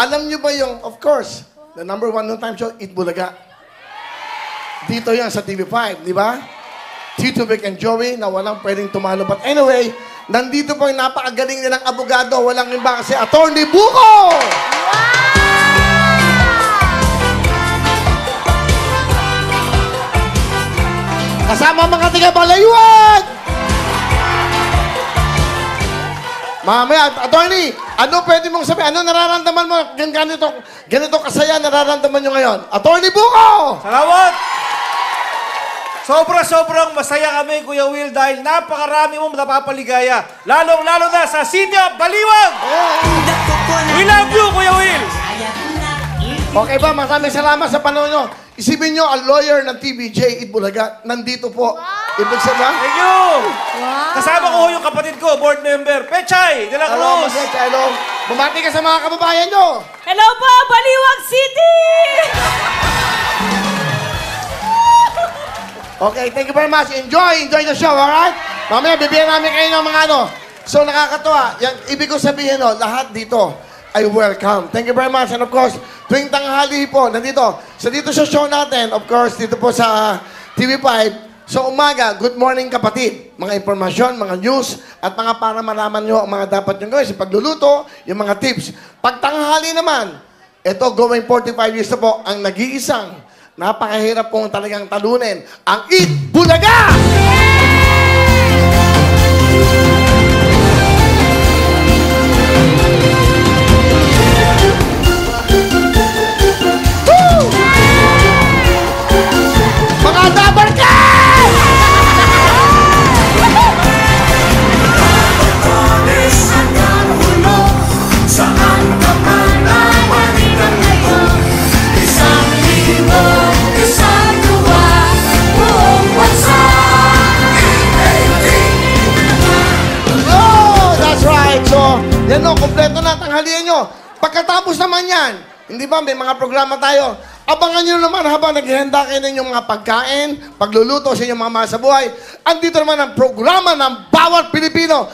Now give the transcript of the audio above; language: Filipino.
Alam nyo ba yung, of course, the number one noon time show, Eat Bulaga. Dito yan sa TV5, di ba? Tito Vic and Joey na walang pwedeng tumalo. But anyway, nandito po yung napakagaling nilang abogado. Walang iba kasi Attorney Buko! Kasama mga taga-Balayuan! Mamaya, attorney, ano pwede mong sabihin? Ano nararamdaman mo? Ganito kasaya nararamdaman nyo ngayon. Attorney Buko! Salamat! Sobrang masaya kami, Kuya Will, dahil napakarami mong napapaligaya. Lalong-lalo na sa City of Baliwag! We love you, Kuya Will! Okay ba? Maraming salamat sa panahon nyo. Isipin nyo, ang lawyer ng TVJ Itbulaga, nandito po. Ibig sabihin? Thank you! Kasama ko yung kapatid ko, board member, Pechay de la Hello, Cruz! hello. Bumati ka sa mga kababayan nyo. Hello po, Baliwag City! Okay, thank you very much. Enjoy the show, alright? Mamaya, bibigyan namin kayo ng mga ano. So, nakakatuwa. Yan, ibig ko sabihin, no, lahat dito ay welcome. Thank you very much. And of course, tuwing tanghali po, nandito. So, dito sa show natin, of course, dito po sa TV5. So, umaga, good morning kapatid. Mga impormasyon, mga news, at mga para malaman nyo ang mga dapat nyo gawin sa pagluluto, yung mga tips. Pag tanghali naman, ito, going 45 years na po, ang nag-iisang napakahirap pong talagang talunin, ang Eat Bulaga! Woo! Mga dabar ka! Saan ka man ay manigang ngayon, isang libo, isang luwa, buong bansa. Oh, that's right. So, yan o, kompleto na tanghalian nyo. Pagkatapos naman yan, hindi ba, may mga programa tayo. Abangan nyo naman habang naghihanda kayo ng inyong mga pagkain, pagluluto sa inyong mga mahal sa buhay. Andito naman ang programa ng bawat Pilipino.